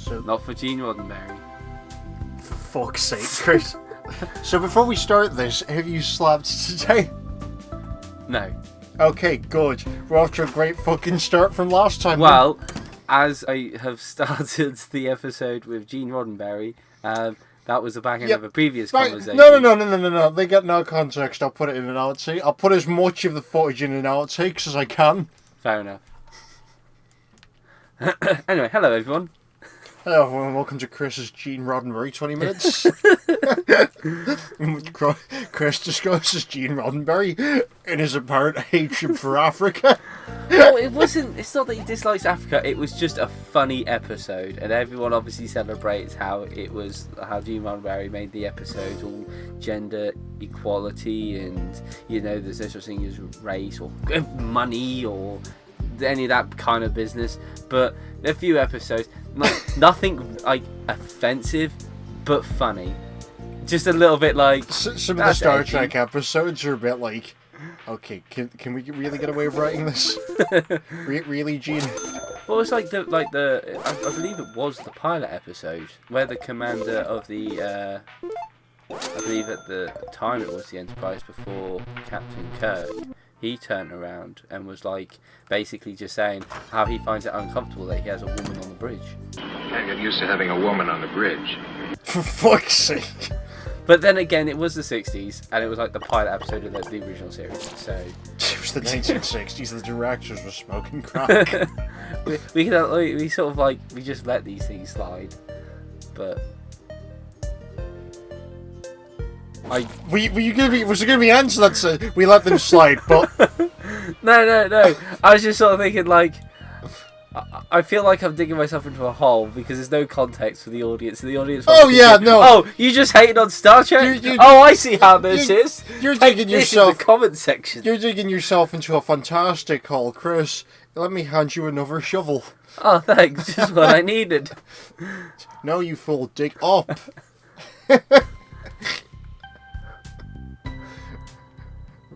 So Not for Gene Roddenberry. fuck's sake, Chris. So before we start this, have you slept today? No. Okay, good. We're off to a great fucking start from last time. Well, as I have started the episode with Gene Roddenberry, that was the back end of a previous conversation. No. They get no context. I'll put it in an outtake. I'll put as much of the footage in an outtakes as I can. Fair enough. Anyway, hello everyone. Hello everyone, welcome to Chris's Gene Roddenberry 20 minutes. Chris discusses Gene Roddenberry in his apparent hatred for Africa. Well, it's not that he dislikes Africa, it was just a funny episode, and everyone obviously celebrates how Gene Roddenberry made the episode all gender equality, and there's no such thing as race or money or any of that kind of business. But a few episodes, nothing like offensive, but funny. Just a little bit like some of the Star Trek episodes are a bit like, okay, can we really get away with writing this? Really, Gene? Well, it's like I believe it was the pilot episode where the commander of the I believe at the time it was the Enterprise before Captain Kirk. He turned around and was like, basically just saying how he finds it uncomfortable that he has a woman on the bridge. Can't get used to having a woman on the bridge. For fuck's sake. But then again, it was the 60s, and it was like the pilot episode of the original series, so... It was the 1960s, the directors were smoking crack. we sort of like, we just let these things slide, but... Was it gonna be answer that said we let them slide, but No. I was just sort of thinking like, I feel like I'm digging myself into a hole because there's no context for the audience. And the audience. Oh yeah, no. Oh, you just hated on Star Trek? Oh, I see how this is. You're digging yourself in the comment section. You're digging yourself into a fantastic hole, Chris. Let me hand you another shovel. Oh, thanks. Just what I needed. No, you fool. Dig up.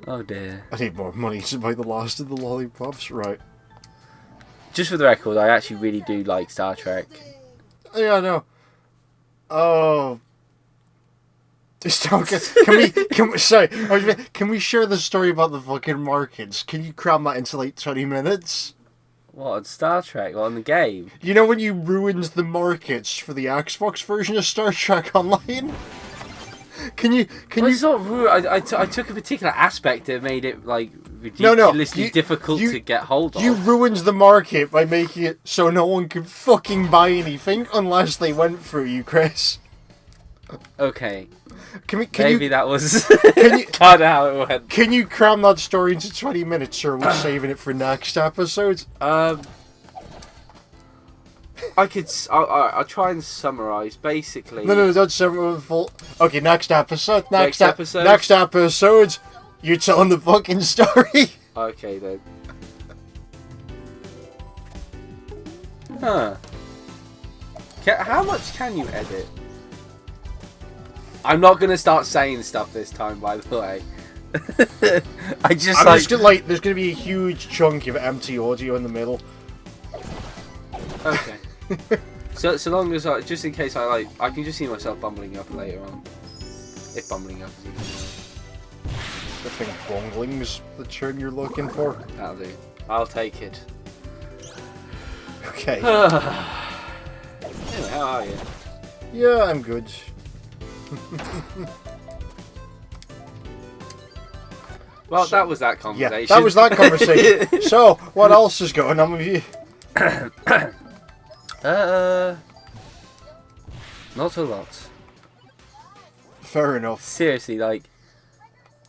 Oh dear. I need more money to buy the last of the lollipops, right? Just for the record, I actually really do like Star Trek. Yeah, I know. Oh. Can we share the story about the fucking markets? Can you cram that into like 20 minutes? What, on Star Trek? Or on the game? You know when you ruined the markets for the Xbox version of Star Trek Online? It's not rude. I took a particular aspect that made it like ridiculously difficult to get hold of. You ruined the market by making it so no one could fucking buy anything unless they went through you, Chris. Okay. That was kind of how it went. Can you cram that story into 20 minutes, or are we saving it for next episode? I'll try and summarise, basically. No, don't summarise full. Okay, next episode. Next episode. Next episode. You're telling the fucking story. Okay, then. Huh. How much can you edit? I'm not going to start saying stuff this time, by the way. There's going to be a huge chunk of empty audio in the middle. Okay. So long as just in case I can just see myself bumbling up later on. If bumbling up is even I think bungling's the term you're looking for. That'll do. I'll take it. Okay. Anyway, how are you? Yeah, I'm good. Well, that was that conversation. Yeah, that was that conversation. So, what else is going on with you? Not a lot. Fair enough. Seriously, like...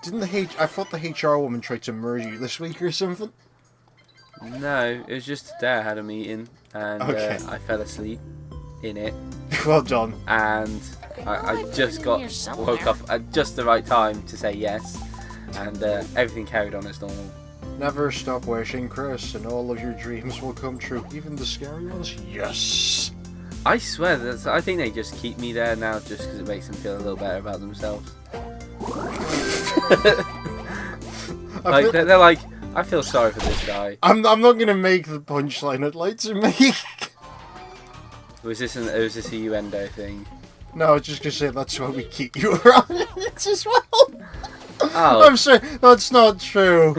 I thought the HR woman tried to murder you this week or something? No, it was just today I had a meeting, and I fell asleep in it. Well done. And I just woke up at just the right time to say yes, and everything carried on as normal. Never stop wishing, Chris, and all of your dreams will come true. Even the scary ones? Yes! I swear, I think they just keep me there now just because it makes them feel a little better about themselves. They're like, I feel sorry for this guy. I'm not going to make the punchline I'd like to make. Was this a innuendo thing? No, I was just gonna say that's why we keep you around as well. Oh. I'm sorry, that's not true.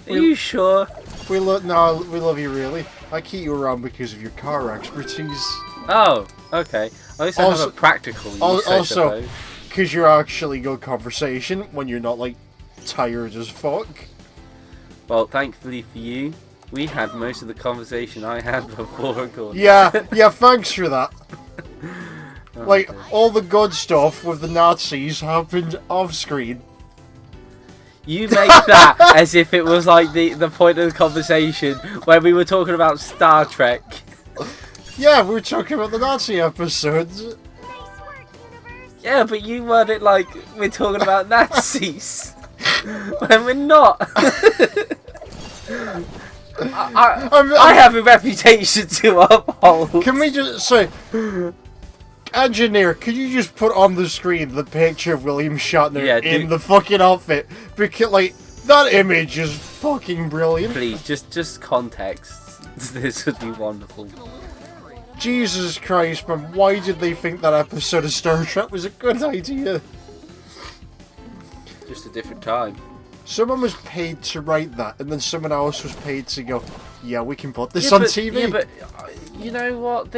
Are you sure? We love you really. I keep you around because of your car expertise. Oh, okay. At least I have a practical use, also, because you're actually good conversation when you're not, like, tired as fuck. Well, thankfully for you, we had most of the conversation I had before recording. Yeah, thanks for that. Like, all the good stuff with the Nazis happened off-screen. You make that as if it was like the point of the conversation when we were talking about Star Trek. Yeah, we were talking about the Nazi episodes. Yeah, but you word it like we're talking about Nazis. When we're not. I have a reputation to uphold. Can we just say... Engineer, could you just put on the screen the picture of William Shatner in the fucking outfit? Because, like, that image is fucking brilliant. Please, just context. This would be wonderful. Jesus Christ, man, why did they think that episode of Star Trek was a good idea? Just a different time. Someone was paid to write that, and then someone else was paid to go, yeah, we can put this on TV. Yeah, but you know what?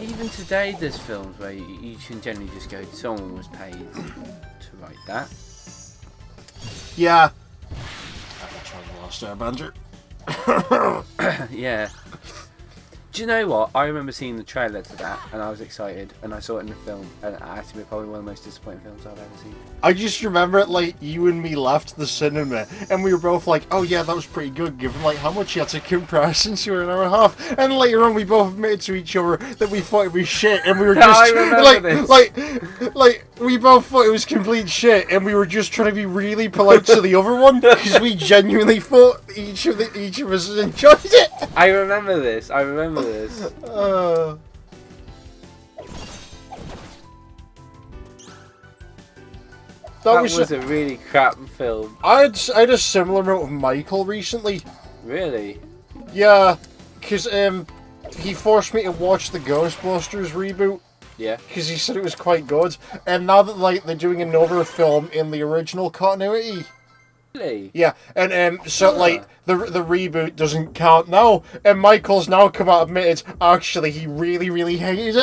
Even today, there's films where you can generally just go, someone was paid to write that. Yeah. Avatar: The Last Airbender. Yeah. Do you know what? I remember seeing the trailer to that, and I was excited, and I saw it in the film, and actually, probably one of the most disappointing films I've ever seen. I just remember it like you and me left the cinema, and we were both like, "Oh yeah, that was pretty good," given like how much you had to compress into an hour and a half. And later on, we both admitted to each other that we thought it was shit, and we were just like we both thought it was complete shit, and we were just trying to be really polite to the other one because we genuinely thought each of us enjoyed it. I remember this. That was a really crap film. I had a similar moment with Michael recently. Really? Yeah, because he forced me to watch the Ghostbusters reboot. Yeah. Because he said it was quite good, and now that like they're doing another film in the original continuity. Really? Yeah, and so like the reboot doesn't count now, and Michael's now come out and admitted actually he really hated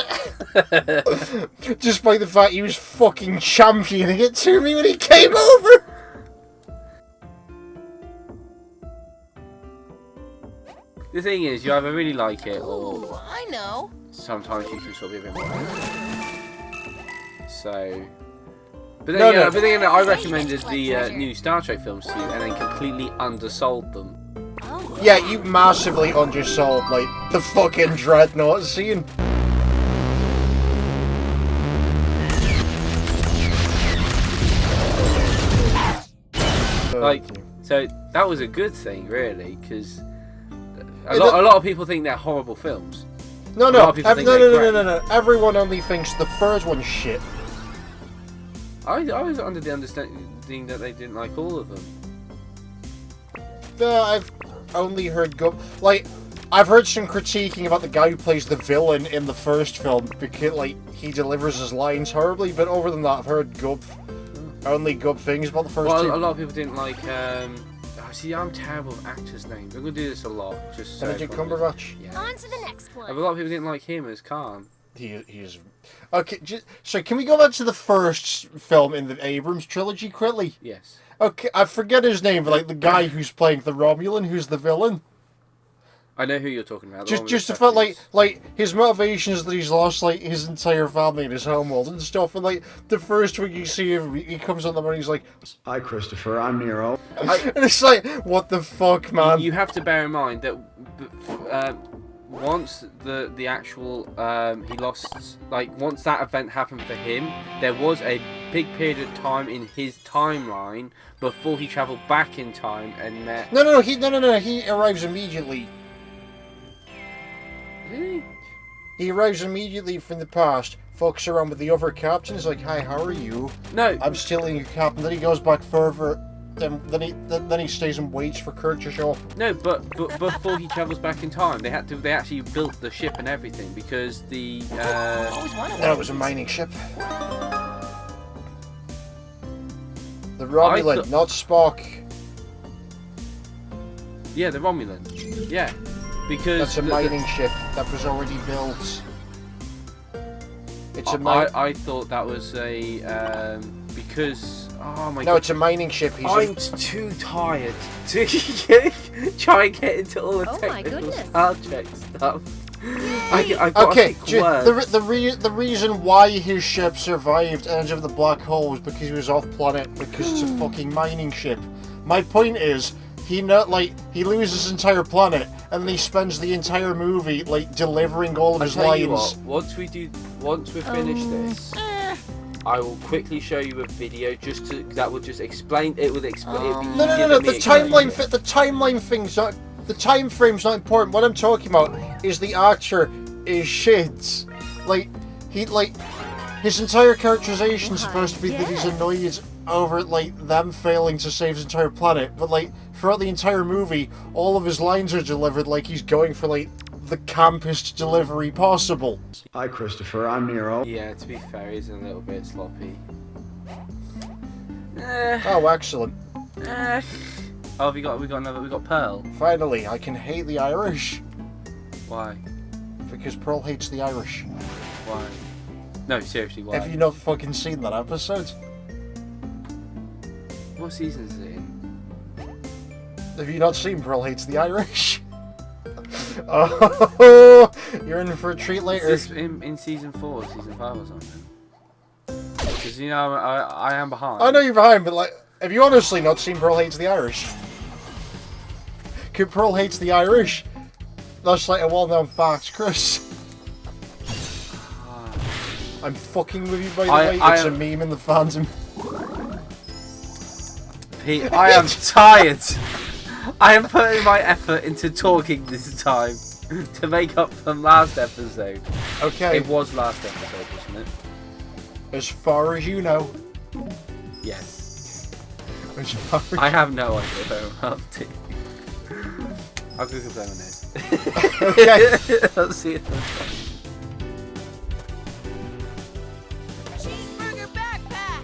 it, despite the fact he was fucking championing it to me when he came over. The thing is, you either really like it, or Ooh, I know. sometimes you can sort of be a bit more. So. But then, but then I recommended the new Star Trek films to you, and then completely undersold them. Oh. Yeah, you massively undersold like the fucking Dreadnought scene. Like, so that was a good thing, really, because a lot of people think they're horrible films. No. Everyone only thinks the third one's shit. I was under the understanding that they didn't like all of them. No, I've only heard I've heard some critiquing about the guy who plays the villain in the first film because like he delivers his lines horribly. But other than that, I've heard only good things about the first two. A lot of people didn't like. See, I'm terrible with actors' names. I'm gonna do this a lot. Just Benedict Cumberbatch. Yeah. On to the next one. A lot of people didn't like him as Khan. He is. Okay, so can we go back to the first film in the Abrams trilogy quickly? Yes. Okay, I forget his name, but like the guy who's playing the Romulan, who's the villain. I know who you're talking about. Just the fact, like his motivation is that he's lost like his entire family and his homeworld and stuff, and like the first week you see him, he comes on the morning, he's like, "Hi, Christopher, I'm Nero." And it's like, what the fuck, man? You have to bear in mind that once the actual he lost, like once that event happened for him, there was a big period of time in his timeline before he travelled back in time and met. No. He arrives immediately. Really? He arrives immediately from the past, fucks around with the other captains, like, "Hi, how are you?" No. "I'm stealing your captain." Then he goes back further. then he stays and waits for Kurt to show up. No, but before he travels back in time, they actually built the ship and everything because the Always wanted No, one. it was a mining ship. The Romulan, not Spock. yeah, the Romulan, yeah, because That's a mining ship that was already built. It's a I thought that was a because oh my No, god. it's a mining ship. I'm too tired to try and get into all the Oh my technical goodness. Star Trek stuff. I got Okay, words. the reason why his ship survived Edge of the Black Hole was because he was off planet because it's a fucking mining ship. My point is, he loses his entire planet and then he spends the entire movie like delivering all of his tell you lines. what, once we finish this, I will quickly show you a video that will just explain. It will explain. No. The timeline thing's not. The time frame's not important. What I'm talking about is the actor is shit. His entire characterization is supposed to be that he's annoyed over them failing to save his entire planet, but throughout the entire movie, all of his lines are delivered like he's going for the campest delivery possible. Hi, Christopher. I'm Nero. Yeah, to be fair, he's a little bit sloppy. Oh, excellent! Oh, we got Pearl. Finally, I can hate the Irish Why? because Pearl hates the Irish. Why? No, seriously, why? Have you not fucking seen that episode? What season is it in? Have you not seen Pearl Hates the Irish? Oh, you're in for a treat later. Is this in season 4 or season 5 or something? Because, you know, I am behind. I know you're behind, but have you honestly not seen Pearl Hates the Irish? Could Pearl Hates the Irish? That's a well-known fact, Chris. I'm fucking with you, by the way. It's a meme in the fandom. Pete, I am tired. I am putting my effort into talking this time to make up from last episode. Okay. It was last episode, wasn't it? As far as you know. Yes. As far as I have no idea where I'm up to. I'll Google lemonade. Okay. I'll see you. Cheeseburger backpack.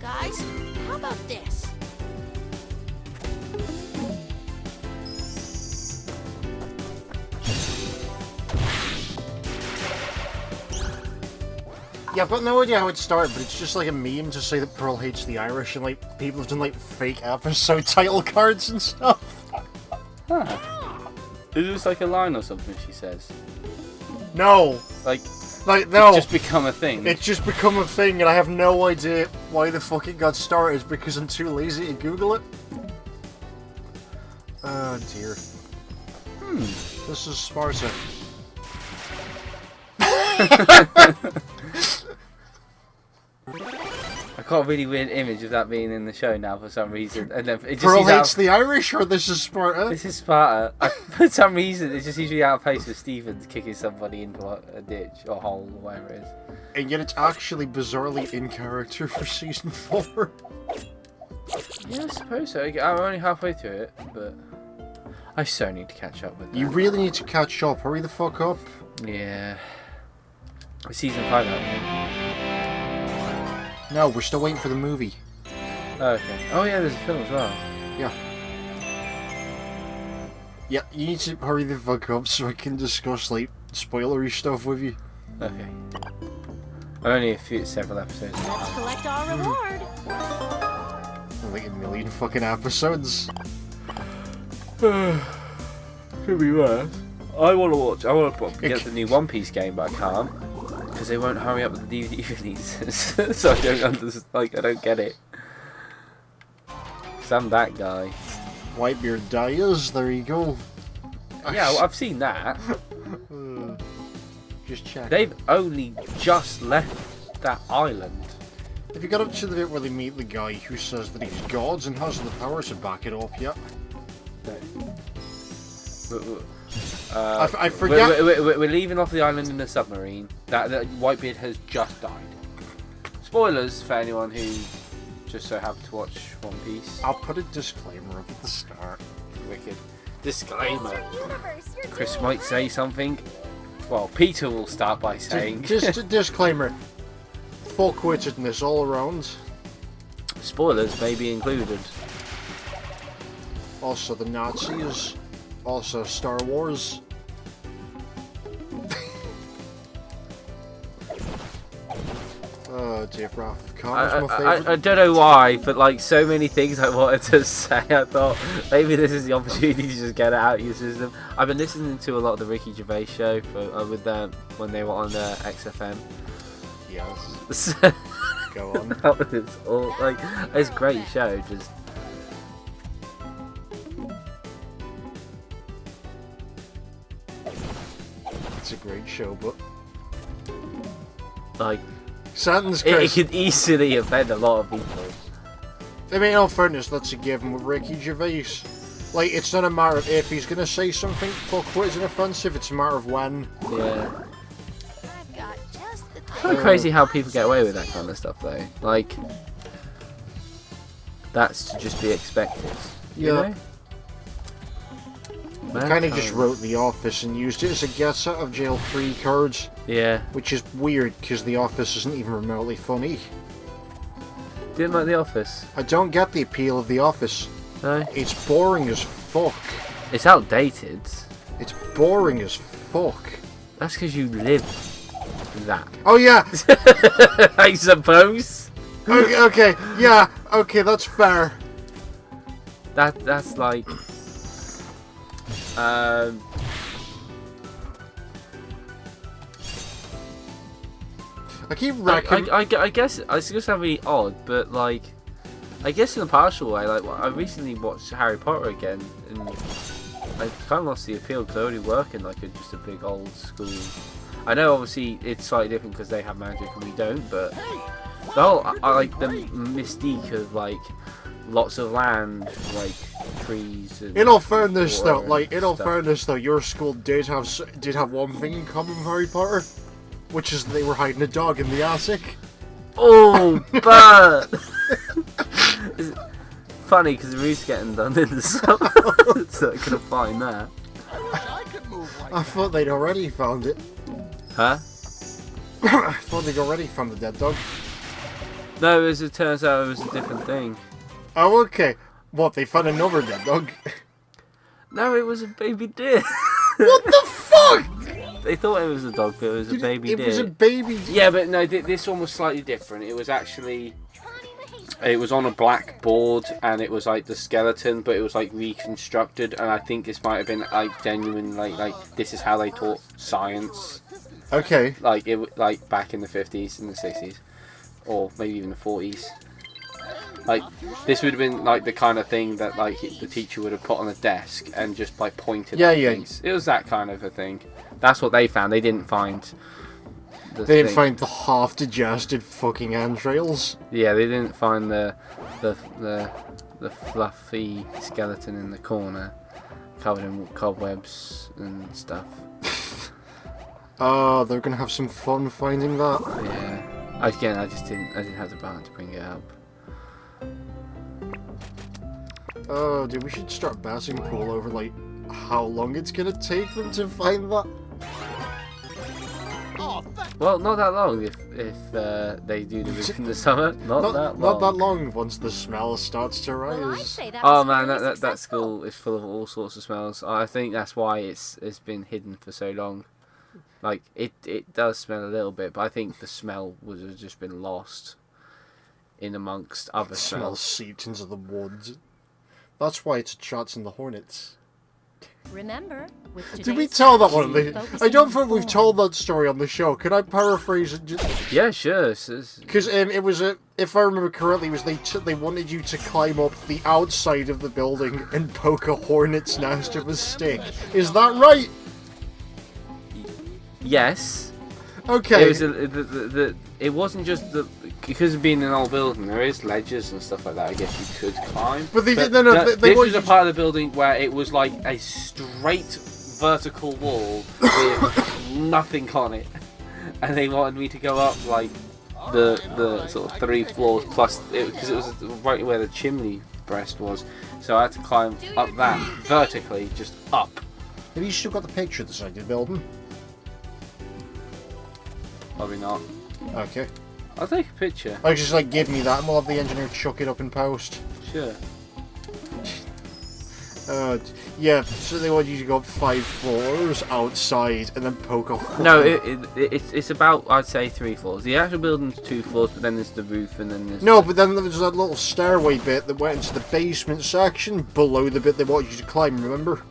Guys, how about this? Yeah, I've got no idea how it started, but it's just like a meme to say that Pearl hates the Irish, and people have done fake episode title cards and stuff. Huh. Is this like a line or something she says? No. Like No. it's just become a thing. It's just become a thing, and I have no idea why the fuck it got started because I'm too lazy to Google it. Oh dear. This is Sparta. I got a really weird image of that being in the show now for some reason, and then it just Pearl seems out hates the Irish, or this is Sparta? This is Sparta. For some reason, it just seems to be out of place with Stevens kicking somebody into a ditch or hole or whatever it is. And yet it's actually bizarrely in character for season 4. Yeah, I suppose so. I'm only halfway through it, but I so need to catch up with that. You really need to catch up. Hurry the fuck up. Yeah. Season 5 out here. No, we're still waiting for the movie. Oh, okay. Oh yeah, there's a film as well. Yeah. Yeah, you need to hurry the fuck up so I can discuss spoilery stuff with you. Okay. I'm only several episodes. Let's collect our reward. Like a million fucking episodes. Could be worse. I want to get the new One Piece game, but I can't because they won't hurry up with the DVD releases. So I don't understand. I don't get it. Cause I'm that guy. Whitebeard dies. There you go. Yeah, well, I've seen that. Just check. They've only just left that island. Have you got up to the bit where they meet the guy who says that he's God and has the power to back it up yet? I forget. We're leaving off the island in a submarine. That Whitebeard has just died. Spoilers for anyone who just so happen to watch One Piece. I'll put a disclaimer up at the start. Wicked. Disclaimer. Universe, you're Chris doing might great. say something. Well, Peter will start by saying. Just a disclaimer. Fuck-wittedness all around. Spoilers may be included. Also the Nazis. Also Star Wars. Oh dear, Wrath of Khan is my favourite. I don't know why, but like so many things I wanted to say, I thought maybe this is the opportunity to just get it out of your system. I've been listening to a lot of the Ricky Gervais show with them when they were on XFM. Yes. Go on. That was all like it's a great show. Just It's a great show, but like Santa's it Chris. could easily offend a lot of people. I mean, in all fairness, that's a given with Ricky Gervais. Like, it's not a matter of if he's gonna say something fuck-witted and offensive, it's a matter of when. Yeah. I've got just the It's thing. kind of crazy how people get away with that kind of stuff, though. Like, that's to just be expected. You Yeah. know? Kind of just wrote The Office and used it as a get out of jail free card, Yeah. which is weird because The Office isn't even remotely funny. Didn't like The Office. I don't get the appeal of The Office. No. It's boring as fuck. It's outdated. It's boring as fuck. That's because you live that. Oh yeah. I suppose. Okay. Yeah. Okay. That's fair. That's like. I keep racking. I guess it's just really odd, but like, I guess in a partial way, like I recently watched Harry Potter again, and I kind of lost the appeal because I already work in like just a big old school. I know obviously it's slightly different because they have magic and we don't, but the whole I like the mystique of like lots of land, like trees. And In all fairness, though, water like and stuff. your school did have one thing in common with Harry Potter, which is they were hiding a dog in the attic. Oh, but it's funny because the roof's getting done in the summer, so I couldn't find that. I thought they'd already found it. Huh? I thought they'd already found the dead dog. No, as it turns out, it was a different thing. Oh, okay. What? They found another dead dog? No, it was a baby deer. What the fuck? They thought it was a dog, but it was a baby It deer. was a baby. Yeah, but no, this one was slightly different. It was actually, it was on a black board, and it was like the skeleton, but it was like reconstructed. And I think this might have been like genuine, like this is how they taught science, Okay. like like back in the 50s and the 60s, or maybe even the 40s. Like this would have been like the kind of thing that like the teacher would have put on a desk and just like pointed at things. It was that kind of a thing. That's what they found. They didn't find. They didn't find the half-digested fucking entrails. Yeah, they didn't find the fluffy skeleton in the corner, covered in cobwebs and stuff. Oh, they're gonna have some fun finding that. Yeah. Again, I didn't have the balance to bring it up. Oh, dude, we should start batting pool over like how long it's gonna take them to find that. Well, not that long if they do the roof in the summer. Not that long. Not that long once the smell starts to Well, I'd rise. say that Oh was man, fairly that successful. school is full of all sorts of smells. I think that's why it's been hidden for so long. Like it does smell a little bit, but I think the smell would have just been lost in amongst other The smell smells. seeped into the woods. That's why it's attracting the hornets. Remember, with Did we today's tell that one? technology, I don't focusing think we've on told that story on the show. Can I paraphrase it? Yeah, sure. Because it was if I remember correctly, it was they wanted you to climb up the outside of the building and poke a hornet's nest with a stick. Is that right? Yes. Okay. It was it wasn't just because of being an old building. There is ledges and stuff like that. I guess you could climb. But they But did. No. They this was wanted a part of the building where it was like a straight vertical wall with nothing on it, and they wanted me to go up like the sort of 3 floors plus because it was right where the chimney breast was, so I had to climb up that vertically, just up. Have you still got the picture of the side of the building? Probably not. Okay. I'll take a picture. I just like give me that and we'll have the engineer chuck it up in post. Sure. Yeah, so they want you to go up 5 floors outside and then poke off. No, it's about, I'd say, 3 floors. The actual building's 2 floors, but then there's the roof and then there's... No, but then there was that little stairway bit that went into the basement section below the bit they want you to climb, remember?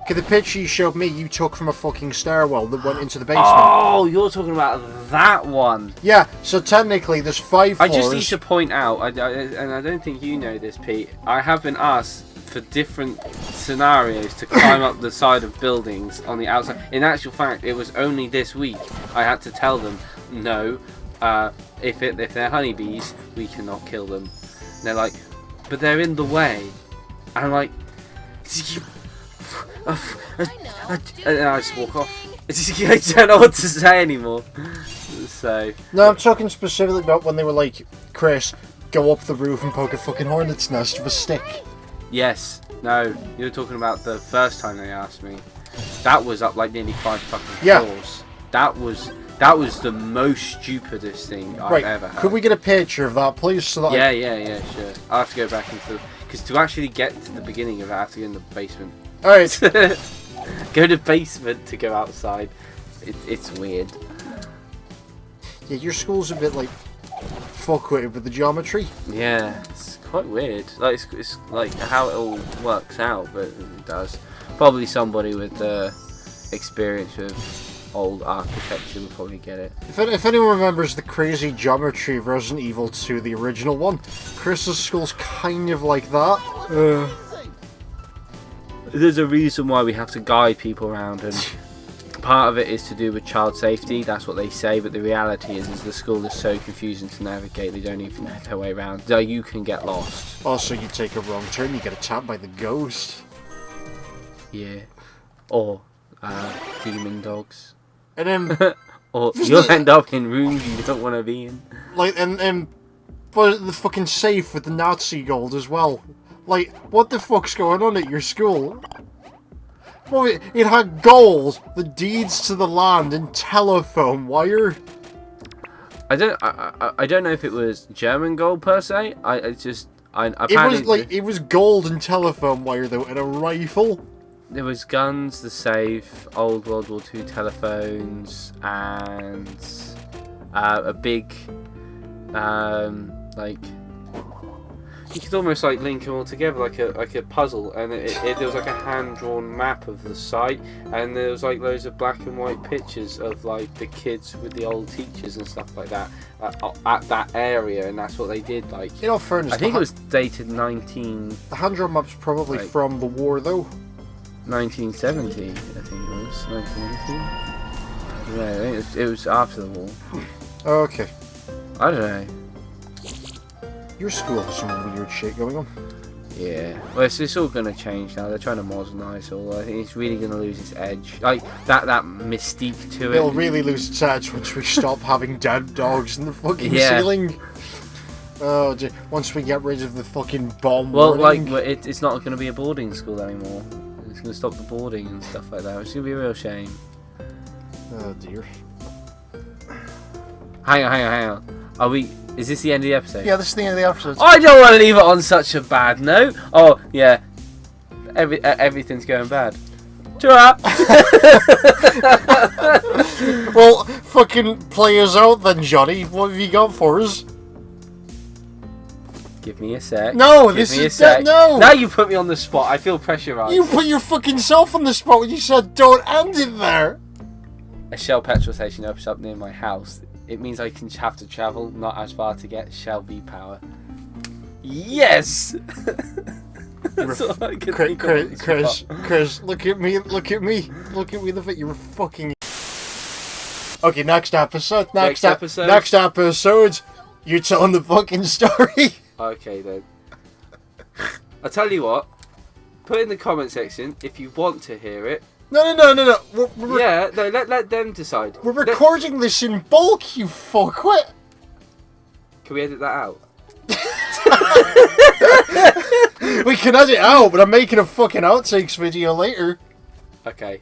Okay, the picture you showed me, you took from a fucking stairwell that went into the basement. Oh, you're talking about that one. Yeah, so technically there's 5 floors. I just need to point out, and I don't think you know this, Pete, I have been asked for different scenarios to climb up the side of buildings on the outside. In actual fact, it was only this week I had to tell them, no, if they're honeybees, we cannot kill them. And they're like, but they're in the way. And I'm like, and I just walk off. I don't know what to say anymore. So No, I'm talking specifically about when they were like, Chris, go up the roof and poke a fucking hornet's nest with a stick. yes, no, you're talking about the first time they asked me. That was up like nearly 5 fucking floors. That was the most stupidest thing I've ever had. Could we get a picture of that, please? So that Yeah, sure. I'll have to go back into... Because to actually get to the beginning of it, I have to go in the basement. Alright. Go to the basement to go outside. It's weird. Yeah, your school's a bit like fuckwitted with the geometry. Yeah, it's quite weird. Like it's like how it all works out, but it does. Probably somebody with experience with old architecture would probably get it. If anyone remembers the crazy geometry of Resident Evil 2, the original one, Chris's school's kind of like that. There's a reason why we have to guide people around, and part of it is to do with child safety. That's what they say, but the reality is the school is so confusing to navigate, they don't even know their way around. So you can get lost. Also, you take a wrong turn, you get attacked by the ghost. Yeah. Or demon dogs. And then, or you'll end up in rooms you don't want to be in. like, and but the fucking safe with the Nazi gold as well. Like, what the fuck's going on at your school? Well, it had gold, the deeds to the land, and telephone wire. I don't know if it was German gold per se. It was gold and telephone wire though, and a rifle. There was guns, the safe, old World War II telephones, and a big like. You could almost like link them all together like a puzzle, and there was like a hand-drawn map of the site, and there was like loads of black and white pictures of like the kids with the old teachers and stuff like that at that area, and that's what they did. Like, in all fairness, I think it was dated 19. The hand-drawn map's probably from the war though. 1970, I think it was 1980. Yeah, it was after the war. Okay. I don't know. Your school has some weird shit going on. Yeah, well, it's all going to change now. They're trying to modernise it all. I think it's really going to lose its edge. Like, that mystique to it. It'll really lose its edge once we stop having dead dogs in the fucking ceiling. Oh, once we get rid of the fucking bomb warning. Like, it's not going to be a boarding school anymore. It's going to stop the boarding and stuff like that. It's going to be a real shame. Oh, dear. Hang on. Is this the end of the episode? Yeah, this is the end of the episode. I don't want to leave it on such a bad note. Oh, yeah. Everything's going bad. Ta-ra! Well, fucking play us out then, Johnny. What have you got for us? Give me a sec. No, no! Now you put me on the spot. I feel pressurised. You put your fucking self on the spot when you said don't end it there. A Shell petrol station opens up near my house. It means I can have to travel not as far to get Shell V power. Yes! That's all I can think of. Chris, look at me. Look at me the fit. You're fucking. Okay, next episode. Next episode. You're telling the fucking story. Okay then. I'll tell you what. Put in the comment section if you want to hear it. No. Yeah, no. No, let them decide. We're recording this in bulk, you fuckwit! Can we edit that out? We can edit it out, but I'm making a fucking outtakes video later. Okay.